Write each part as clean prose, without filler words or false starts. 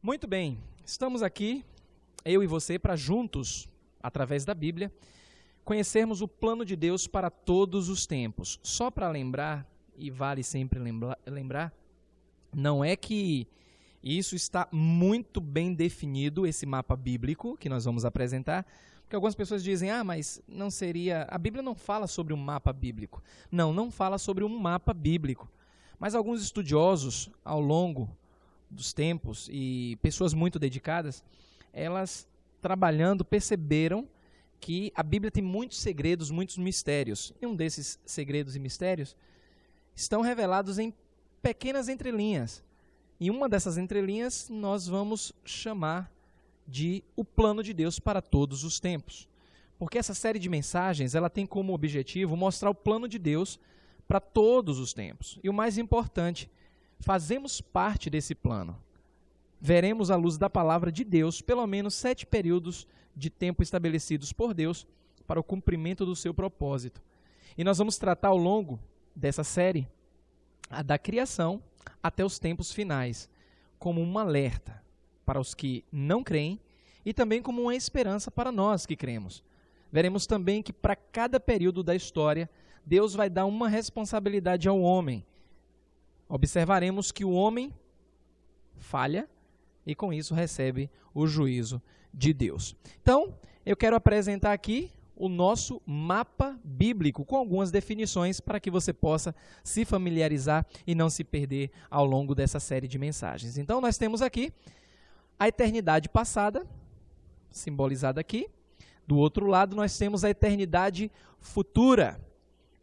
Muito bem, estamos aqui, eu e você, para juntos, através da Bíblia, conhecermos o plano de Deus para todos os tempos. Só para lembrar, e vale sempre lembrar, não é que isso está muito bem definido, esse mapa bíblico que nós vamos apresentar, porque algumas pessoas dizem, mas não seria... A Bíblia não fala sobre um mapa bíblico. Não fala sobre um mapa bíblico. Mas alguns estudiosos, ao longo dos tempos, e pessoas muito dedicadas, elas, trabalhando, perceberam que a Bíblia tem muitos segredos, muitos mistérios. E um desses segredos e mistérios estão revelados em pequenas entrelinhas. E uma dessas entrelinhas nós vamos chamar de o plano de Deus para todos os tempos. Porque essa série de mensagens, ela tem como objetivo mostrar o plano de Deus para todos os tempos. E o mais importante, fazemos parte desse plano. Veremos à luz da palavra de Deus pelo menos 7 períodos de tempo estabelecidos por Deus para o cumprimento do seu propósito. E nós vamos tratar ao longo dessa série da criação até os tempos finais, como um alerta para os que não creem e também como uma esperança para nós que cremos. Veremos também que para cada período da história, Deus vai dar uma responsabilidade ao homem. Observaremos que o homem falha e com isso recebe o juízo de Deus. Então, eu quero apresentar aqui o nosso mapa bíblico com algumas definições para que você possa se familiarizar e não se perder ao longo dessa série de mensagens. Então, nós temos aqui a eternidade passada, simbolizada aqui. Do outro lado, nós temos a eternidade futura.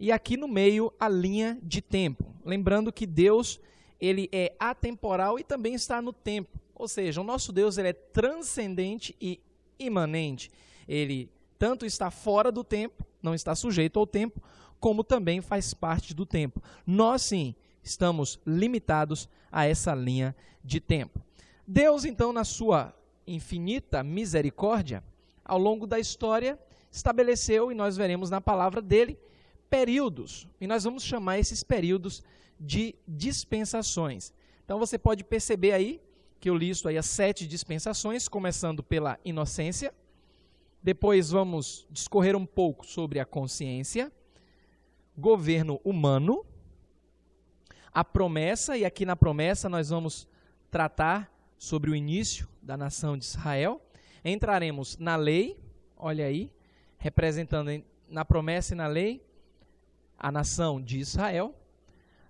E aqui no meio, a linha de tempo. Lembrando que Deus, ele é atemporal e também está no tempo. Ou seja, o nosso Deus, ele é transcendente e imanente. Ele tanto está fora do tempo, não está sujeito ao tempo, como também faz parte do tempo. Nós, sim, estamos limitados a essa linha de tempo. Deus, então, na sua infinita misericórdia, ao longo da história, estabeleceu, e nós veremos na palavra dele, períodos. E nós vamos chamar esses períodos de dispensações. Então, você pode perceber aí, que eu listo aí as 7 dispensações, começando pela inocência. Depois vamos discorrer um pouco sobre a consciência, governo humano, a promessa, e aqui na promessa nós vamos tratar sobre o início da nação de Israel. Entraremos na lei, olha aí, representando na promessa e na lei a nação de Israel.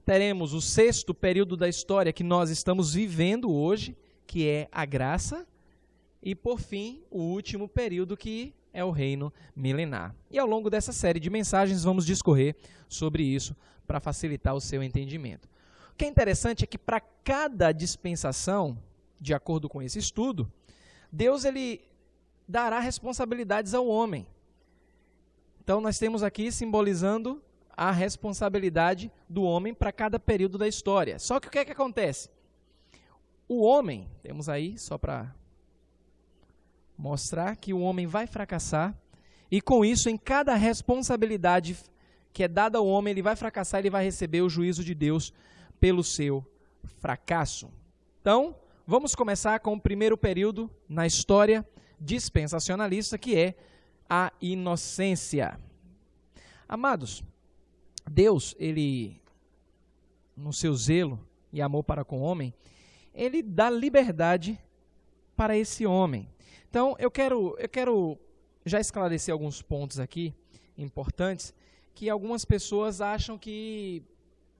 Teremos o 6º período da história que nós estamos vivendo hoje, que é a graça. E, por fim, o último período, que é o reino milenar. E ao longo dessa série de mensagens vamos discorrer sobre isso para facilitar o seu entendimento. O que é interessante é que para cada dispensação, de acordo com esse estudo, Deus ele dará responsabilidades ao homem. Então nós temos aqui simbolizando a responsabilidade do homem para cada período da história. Só que o que é que acontece? O homem, temos aí só para mostrar que o homem vai fracassar, e com isso, em cada responsabilidade que é dada ao homem, ele vai fracassar, ele vai receber o juízo de Deus pelo seu fracasso. Então, vamos começar com o primeiro período na história dispensacionalista, que é a inocência. Amados, Deus, ele, no seu zelo e amor para com o homem, ele dá liberdade para esse homem. Então, eu quero já esclarecer alguns pontos aqui importantes, que algumas pessoas acham que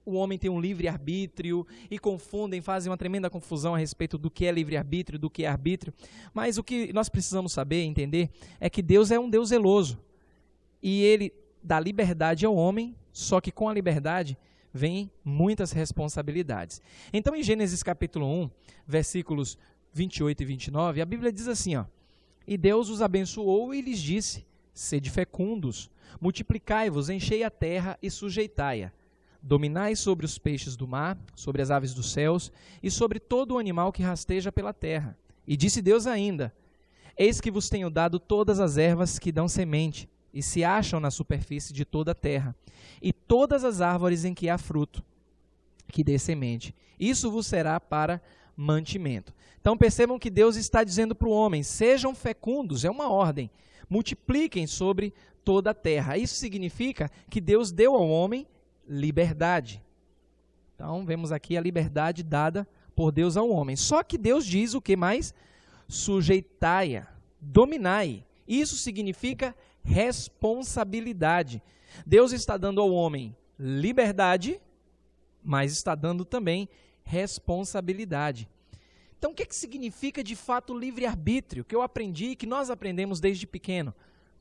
o homem tem um livre-arbítrio e confundem, fazem uma tremenda confusão a respeito do que é livre-arbítrio, do que é arbítrio. Mas o que nós precisamos saber, entender, é que Deus é um Deus zeloso. E ele dá liberdade ao homem, só que com a liberdade vem muitas responsabilidades. Então, em Gênesis capítulo 1, versículos 28 e 29, a Bíblia diz assim, e Deus os abençoou e lhes disse, sede fecundos, multiplicai-vos, enchei a terra e sujeitai-a. Dominai sobre os peixes do mar, sobre as aves dos céus e sobre todo o animal que rasteja pela terra. E disse Deus ainda, eis que vos tenho dado todas as ervas que dão semente e se acham na superfície de toda a terra, e todas as árvores em que há fruto, que dê semente. Isso vos será para mantimento. Então percebam que Deus está dizendo para o homem, sejam fecundos, é uma ordem, multipliquem sobre toda a terra. Isso significa que Deus deu ao homem liberdade. Então vemos aqui a liberdade dada por Deus ao homem. Só que Deus diz o que mais? Sujeitai-a, dominai. Isso significa responsabilidade. Deus está dando ao homem liberdade, mas está dando também responsabilidade. Então, o que significa de fato livre-arbítrio? Que eu aprendi, que nós aprendemos desde pequeno.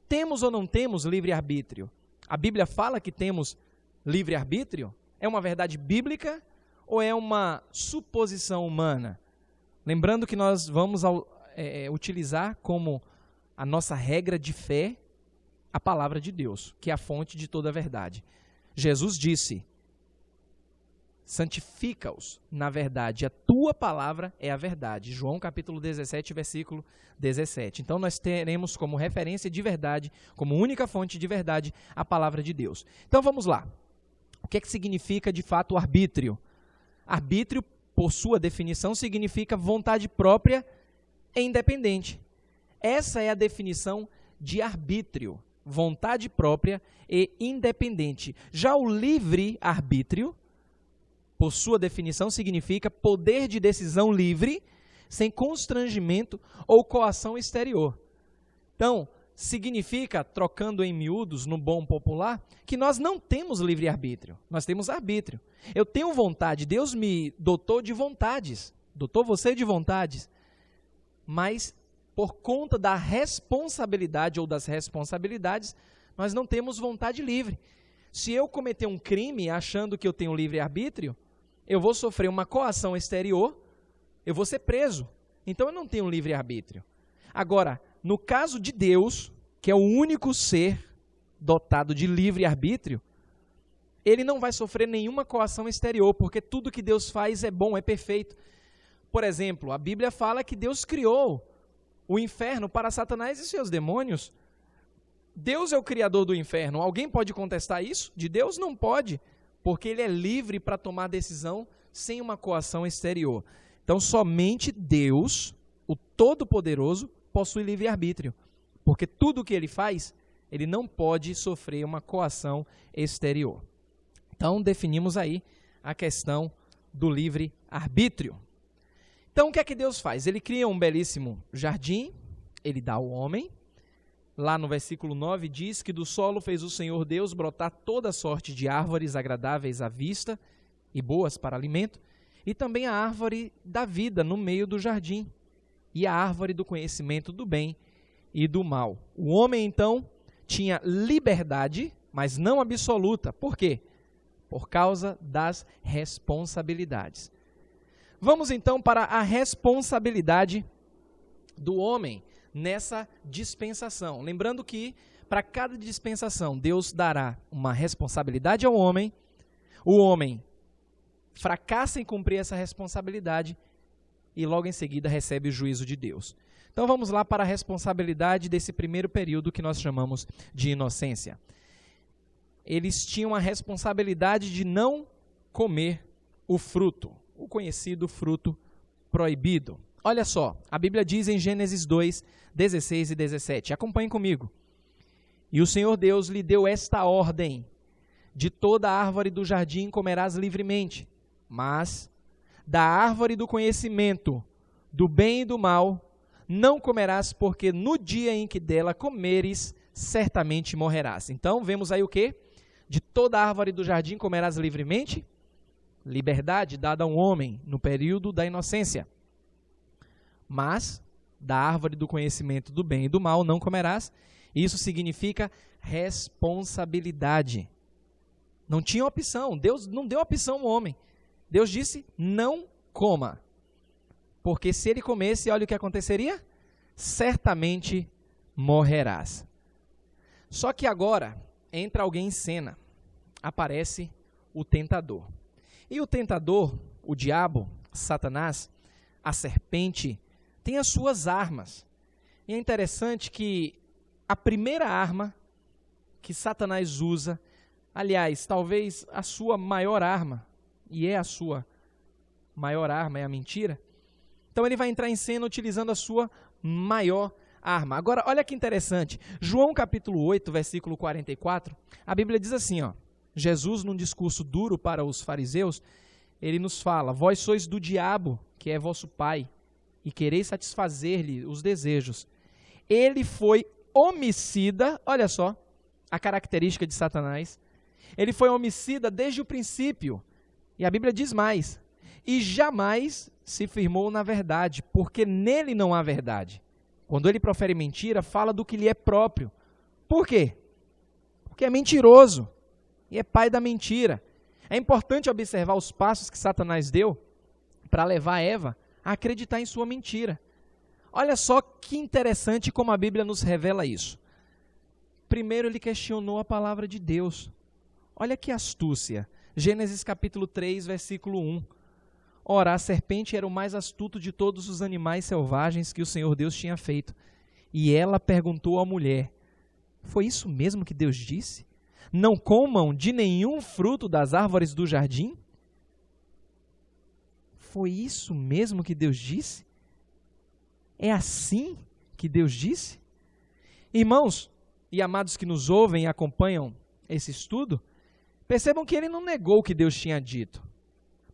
Temos ou não temos livre-arbítrio? A Bíblia fala que temos livre-arbítrio? É uma verdade bíblica ou é uma suposição humana? Lembrando que nós vamos utilizar como a nossa regra de fé a palavra de Deus, que é a fonte de toda a verdade. Jesus disse, santifica-os na verdade, a tua palavra é a verdade. João capítulo 17, versículo 17. Então nós teremos como referência de verdade, como única fonte de verdade, a palavra de Deus. Então vamos lá. O que significa de fato o arbítrio? Arbítrio, por sua definição, significa vontade própria e independente. Essa é a definição de arbítrio, vontade própria e independente. Já o livre-arbítrio, por sua definição, significa poder de decisão livre, sem constrangimento ou coação exterior. Então, significa, trocando em miúdos, no bom popular, que nós não temos livre-arbítrio, nós temos arbítrio. Eu tenho vontade, Deus me dotou de vontades, dotou você de vontades, mas por conta da responsabilidade ou das responsabilidades, nós não temos vontade livre. Se eu cometer um crime achando que eu tenho livre-arbítrio, eu vou sofrer uma coação exterior, eu vou ser preso. Então eu não tenho livre-arbítrio. Agora, no caso de Deus, que é o único ser dotado de livre-arbítrio, ele não vai sofrer nenhuma coação exterior, porque tudo que Deus faz é bom, é perfeito. Por exemplo, a Bíblia fala que Deus criou o inferno para Satanás e seus demônios. Deus é o criador do inferno. Alguém pode contestar isso? De Deus não pode, porque ele é livre para tomar decisão sem uma coação exterior. Então, somente Deus, o Todo-Poderoso, possui livre-arbítrio, porque tudo o que ele faz, ele não pode sofrer uma coação exterior. Então, definimos aí a questão do livre-arbítrio. Então, o que é que Deus faz? Ele cria um belíssimo jardim, ele dá ao homem. Lá no versículo 9 diz que do solo fez o Senhor Deus brotar toda sorte de árvores agradáveis à vista e boas para alimento, e também a árvore da vida no meio do jardim, e a árvore do conhecimento do bem e do mal. O homem, então, tinha liberdade, mas não absoluta. Por quê? Por causa das responsabilidades. Vamos então para a responsabilidade do homem nessa dispensação. Lembrando que para cada dispensação Deus dará uma responsabilidade ao homem, o homem fracassa em cumprir essa responsabilidade e logo em seguida recebe o juízo de Deus. Então vamos lá para a responsabilidade desse primeiro período que nós chamamos de inocência. Eles tinham a responsabilidade de não comer o fruto, o conhecido fruto proibido. Olha só, a Bíblia diz em Gênesis 2, 16 e 17. Acompanhem comigo. E o Senhor Deus lhe deu esta ordem: de toda árvore do jardim comerás livremente, mas da árvore do conhecimento do bem e do mal não comerás, porque no dia em que dela comeres, certamente morrerás. Então, vemos aí o quê? De toda árvore do jardim comerás livremente. Liberdade dada a um homem no período da inocência. Mas da árvore do conhecimento do bem e do mal não comerás. Isso significa responsabilidade. Não tinha opção. Deus não deu opção ao homem. Deus disse, não coma. Porque se ele comesse, olha o que aconteceria? Certamente morrerás. Só que agora entra alguém em cena. Aparece o tentador. E o tentador, o diabo, Satanás, a serpente, tem as suas armas. E é interessante que a primeira arma que Satanás usa, aliás, talvez a sua maior arma, e é a sua maior arma, é a mentira, Então ele vai entrar em cena utilizando a sua maior arma. Agora, olha que interessante. João capítulo 8, versículo 44, a Bíblia diz assim, ó, Jesus, num discurso duro para os fariseus, ele nos fala: vós sois do diabo, que é vosso pai, e quereis satisfazer-lhe os desejos. Ele foi homicida, olha só, a característica de Satanás. Ele foi homicida desde o princípio. E a Bíblia diz mais: e jamais se firmou na verdade, porque nele não há verdade. Quando ele profere mentira, fala do que lhe é próprio. Por quê? Porque é mentiroso e é pai da mentira. É importante observar os passos que Satanás deu para levar Eva a acreditar em sua mentira. Olha só que interessante como a Bíblia nos revela isso. Primeiro ele questionou a palavra de Deus. Olha que astúcia. Gênesis capítulo 3, versículo 1. Ora, a serpente era o mais astuto de todos os animais selvagens que o Senhor Deus tinha feito. E ela perguntou à mulher: foi isso mesmo que Deus disse? Não comam de nenhum fruto das árvores do jardim? Foi isso mesmo que Deus disse? É assim que Deus disse? Irmãos e amados que nos ouvem e acompanham esse estudo, percebam que ele não negou o que Deus tinha dito.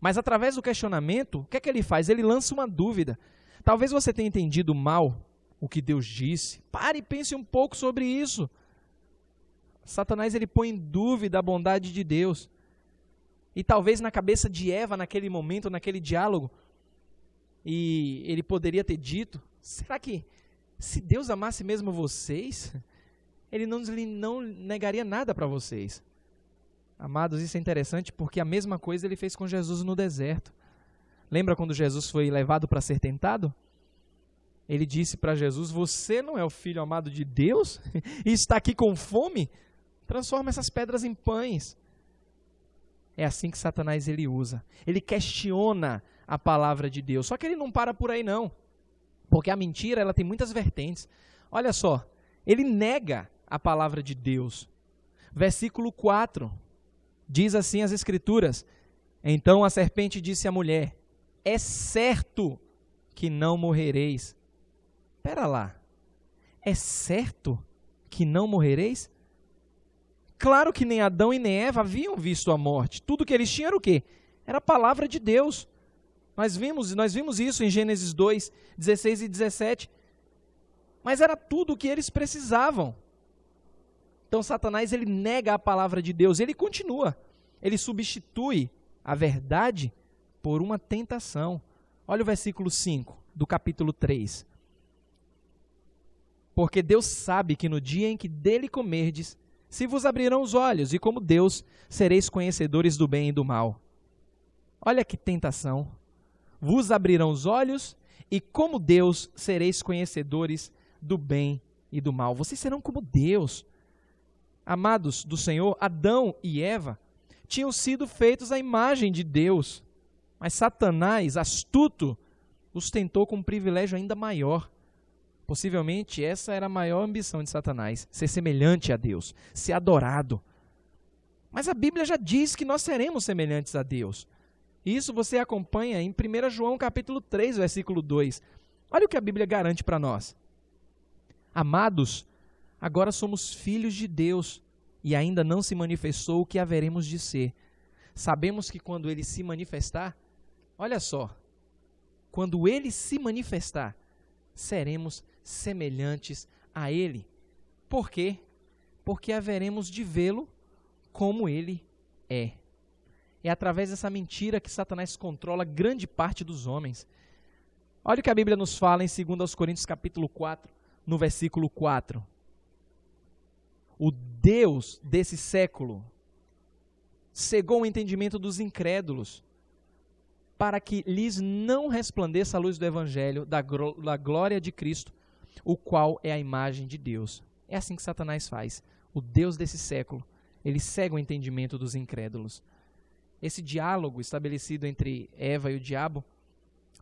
Mas através do questionamento, o que é que ele faz? Ele lança uma dúvida. Talvez você tenha entendido mal o que Deus disse. Pare e pense um pouco sobre isso. Satanás, ele põe em dúvida a bondade de Deus. E talvez na cabeça de Eva, naquele momento, naquele diálogo, e ele poderia ter dito: será que se Deus amasse mesmo vocês, ele não negaria nada para vocês? Amados, isso é interessante porque a mesma coisa ele fez com Jesus no deserto. Lembra quando Jesus foi levado para ser tentado? Ele disse para Jesus: você não é o filho amado de Deus? E está aqui com fome? Transforma essas pedras em pães. É assim que Satanás ele usa. Ele questiona a palavra de Deus. Só que ele não para por aí não. Porque a mentira ela tem muitas vertentes. Olha só, ele nega a palavra de Deus. Versículo 4. Diz assim as Escrituras: então a serpente disse à mulher: é certo que não morrereis. Espera lá, é certo que não morrereis? Claro que nem Adão e nem Eva haviam visto a morte. Tudo que eles tinham era o quê? Era a palavra de Deus. Nós vimos isso em Gênesis 2, 16 e 17. Mas era tudo o que eles precisavam. Então Satanás ele nega a palavra de Deus, ele continua, ele substitui a verdade por uma tentação. Olha o versículo 5 do capítulo 3. Porque Deus sabe que no dia em que dele comerdes, se vos abrirão os olhos, e como Deus, sereis conhecedores do bem e do mal. Olha que tentação. Vos abrirão os olhos, e como Deus, sereis conhecedores do bem e do mal. Vocês serão como Deus. Amados do Senhor, Adão e Eva tinham sido feitos à imagem de Deus, mas Satanás, astuto, os tentou com um privilégio ainda maior. Possivelmente essa era a maior ambição de Satanás, ser semelhante a Deus, ser adorado. Mas a Bíblia já diz que nós seremos semelhantes a Deus. Isso você acompanha em 1 João capítulo 3, versículo 2. Olha o que a Bíblia garante para nós. Amados, agora somos filhos de Deus e ainda não se manifestou o que haveremos de ser. Sabemos que quando ele se manifestar, olha só, quando ele se manifestar, seremos semelhantes a ele. Por quê? Porque haveremos de vê-lo como ele é. É através dessa mentira que Satanás controla grande parte dos homens. Olha o que a Bíblia nos fala em 2 Coríntios capítulo 4, no versículo 4. O Deus desse século cegou o entendimento dos incrédulos, para que lhes não resplandeça a luz do Evangelho, da glória de Cristo, o qual é a imagem de Deus. É assim que Satanás faz. O Deus desse século, ele cega o entendimento dos incrédulos. Esse diálogo estabelecido entre Eva e o diabo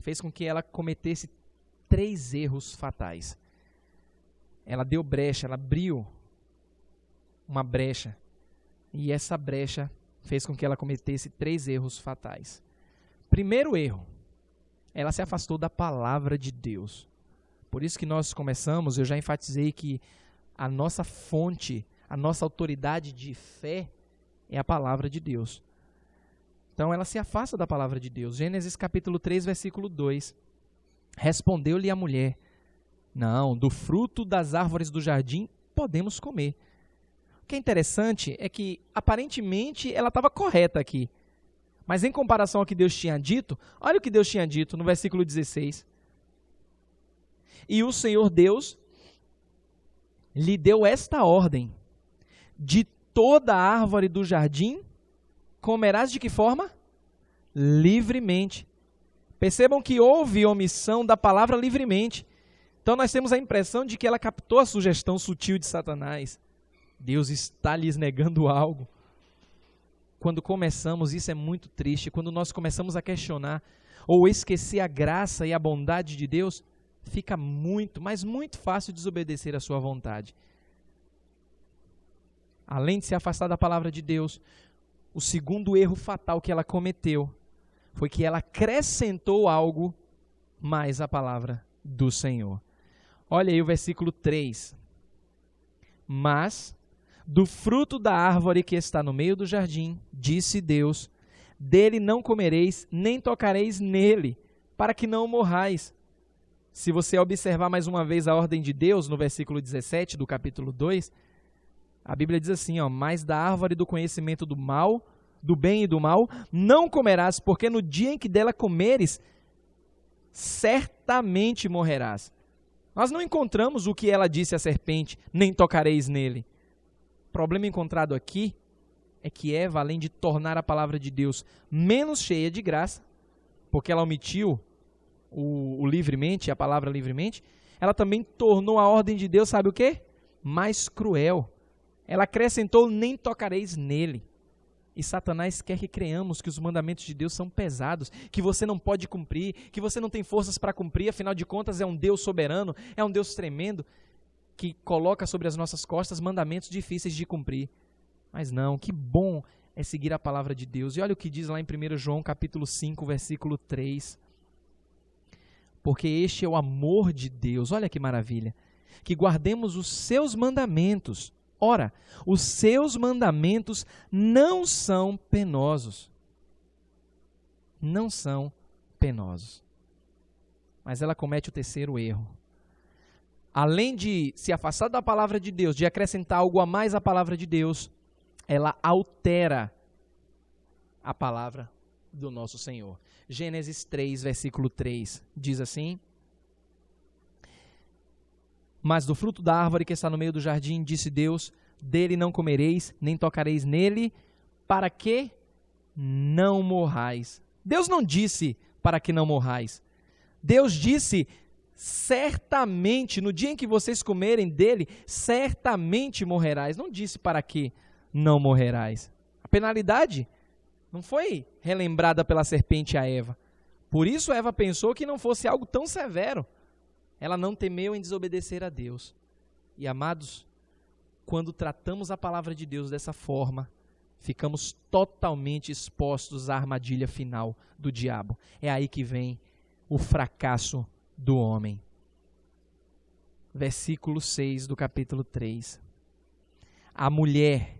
fez com que ela cometesse 3 erros fatais. Ela deu brecha, ela abriu uma brecha. E essa brecha fez com que ela cometesse 3 erros fatais. Primeiro erro, ela se afastou da palavra de Deus. Por isso que nós começamos, eu já enfatizei que a nossa fonte, a nossa autoridade de fé é a palavra de Deus. Então ela se afasta da palavra de Deus. Gênesis capítulo 3, versículo 2. Respondeu-lhe a mulher: não, do fruto das árvores do jardim podemos comer. O que é interessante é que, aparentemente, ela estava correta aqui. Mas em comparação ao que Deus tinha dito, olha o que Deus tinha dito no versículo 16. E o Senhor Deus lhe deu esta ordem: de toda árvore do jardim comerás de que forma? Livremente. Percebam que houve omissão da palavra livremente. Então nós temos a impressão de que ela captou a sugestão sutil de Satanás. Deus está lhes negando algo. Quando começamos, isso é muito triste, quando nós começamos a questionar ou esquecer a graça e a bondade de Deus, fica muito, mas muito fácil desobedecer a sua vontade. Além de se afastar da palavra de Deus, o segundo erro fatal que ela cometeu foi que ela acrescentou algo mais à palavra do Senhor. Olha aí o versículo 3. Mas do fruto da árvore que está no meio do jardim, disse Deus, dele não comereis, nem tocareis nele, para que não morrais. Se você observar mais uma vez a ordem de Deus, no versículo 17 do capítulo 2, a Bíblia diz assim, mas da árvore do conhecimento do mal, do bem e do mal, não comerás, porque no dia em que dela comeres, certamente morrerás. Nós não encontramos o que ela disse à serpente, nem tocareis nele. O problema encontrado aqui é que Eva, além de tornar a palavra de Deus menos cheia de graça, porque ela omitiu o livremente, a palavra livremente, ela também tornou a ordem de Deus, sabe o quê? Mais cruel. Ela acrescentou, nem tocareis nele. E Satanás quer que creamos que os mandamentos de Deus são pesados, que você não pode cumprir, que você não tem forças para cumprir, afinal de contas é um Deus soberano, é um Deus tremendo, que coloca sobre as nossas costas mandamentos difíceis de cumprir. Mas não, que bom é seguir a palavra de Deus. E olha o que diz lá em 1 João capítulo 5, versículo 3. Porque este é o amor de Deus, olha que maravilha, que guardemos os seus mandamentos. Ora, os seus mandamentos não são penosos. Não são penosos. Mas ela comete o terceiro erro. Além de se afastar da palavra de Deus, de acrescentar algo a mais à palavra de Deus, ela altera a palavra do nosso Senhor. Gênesis 3, versículo 3, diz assim: mas do fruto da árvore que está no meio do jardim, disse Deus, dele não comereis, nem tocareis nele, para que não morrais. Deus não disse para que não morrais. Deus disse, certamente, no dia em que vocês comerem dele, certamente morrerás. Não disse para que não morrerás. A penalidade não foi relembrada pela serpente a Eva. Por isso Eva pensou que não fosse algo tão severo. Ela não temeu em desobedecer a Deus. E, amados, quando tratamos a palavra de Deus dessa forma, ficamos totalmente expostos à armadilha final do diabo. É aí que vem o fracasso do homem. Versículo 6 do capítulo 3. A mulher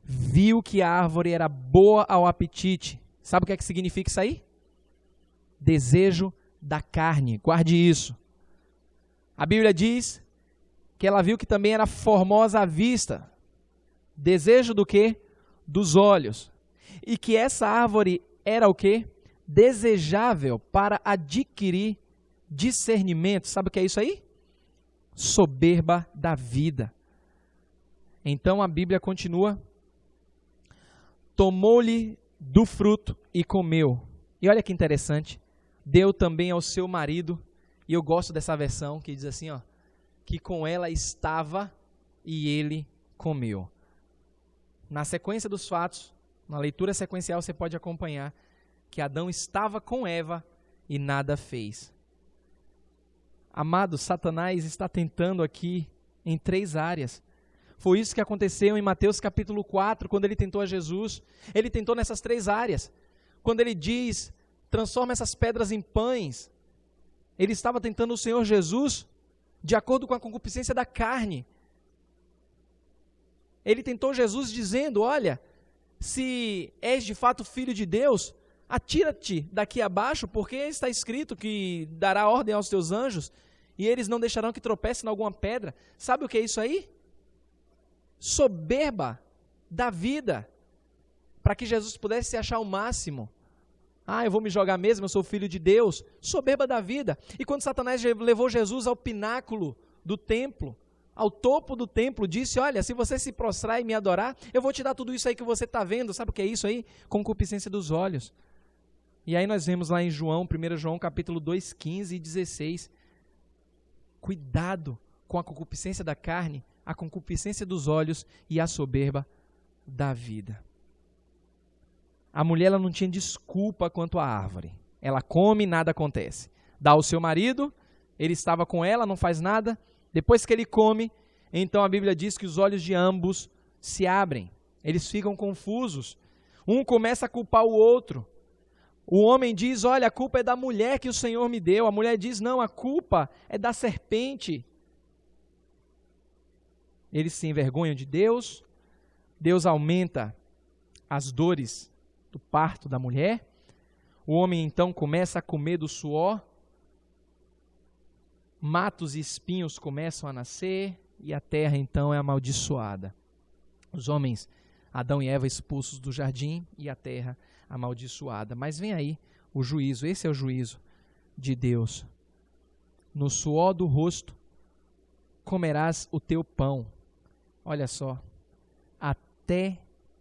viu que a árvore era boa ao apetite. Sabe o que é que significa isso aí? Desejo da carne. Guarde isso. A Bíblia diz que ela viu que também era formosa à vista. Desejo do quê? Dos olhos. E que essa árvore era o quê? Desejável para adquirir discernimento. Sabe o que é isso aí? Soberba da vida. Então a Bíblia continua. Tomou-lhe do fruto e comeu. E olha que interessante. Deu também ao seu marido. E eu gosto dessa versão que diz assim, que com ela estava e ele comeu. Na sequência dos fatos, na leitura sequencial você pode acompanhar que Adão estava com Eva e nada fez. Amado, Satanás está tentando aqui em 3 áreas. Foi isso que aconteceu em Mateus capítulo 4, quando ele tentou a Jesus. Ele tentou nessas 3 áreas. Quando ele diz, transforma essas pedras em pães. Ele estava tentando o Senhor Jesus de acordo com a concupiscência da carne. Ele tentou Jesus dizendo, olha, se és de fato filho de Deus, atira-te daqui abaixo, porque está escrito que dará ordem aos teus anjos, e eles não deixarão que tropece em alguma pedra. Sabe o que é isso aí? Soberba da vida, para que Jesus pudesse se achar o máximo. Eu vou me jogar mesmo, eu sou filho de Deus. Soberba da vida. E quando Satanás levou Jesus ao pináculo do templo, ao topo do templo, disse, olha, se você se prostrar e me adorar, eu vou te dar tudo isso aí que você está vendo. Sabe o que é isso aí? Concupiscência dos olhos. E aí nós vemos lá em João, 1 João capítulo 2, 15 e 16. Cuidado com a concupiscência da carne, a concupiscência dos olhos e a soberba da vida. A mulher ela não tinha desculpa quanto à árvore. Ela come e nada acontece. Dá ao seu marido, ele estava com ela, não faz nada. Depois que ele come, então a Bíblia diz que os olhos de ambos se abrem. Eles ficam confusos. Um começa a culpar o outro. O homem diz, olha, a culpa é da mulher que o Senhor me deu. A mulher diz, não, a culpa é da serpente. Eles se envergonham de Deus. Deus aumenta as dores do parto da mulher. O homem então começa a comer do suor. Matos e espinhos começam a nascer e a terra então é amaldiçoada. Os homens, Adão e Eva, expulsos do jardim e a terra amaldiçoada. Mas vem aí o juízo, esse é o juízo de Deus. No suor do rosto comerás o teu pão. Olha só, até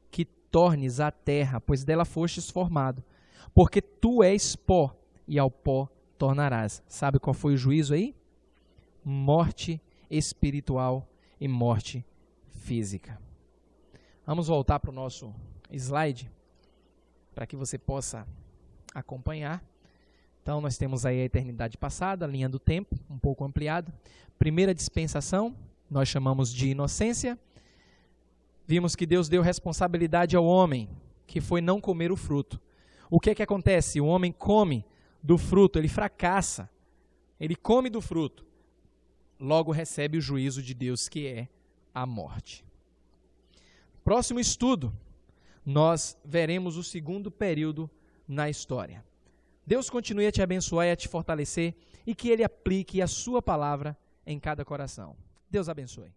que tornes a terra, pois dela fostes formado, porque tu és pó, e ao pó tornarás. Sabe qual foi o juízo aí? Morte espiritual e morte física. Vamos voltar para o nosso slide, para que você possa acompanhar. Então, nós temos aí a eternidade passada, a linha do tempo, um pouco ampliada. Primeira dispensação, nós chamamos de inocência. Vimos que Deus deu responsabilidade ao homem, que foi não comer o fruto. O que é que acontece? O homem come do fruto, ele fracassa. Ele come do fruto. Logo recebe o juízo de Deus, que é a morte. Próximo estudo, nós veremos o segundo período na história. Deus continue a te abençoar e a te fortalecer, e que Ele aplique a sua palavra em cada coração. Deus abençoe.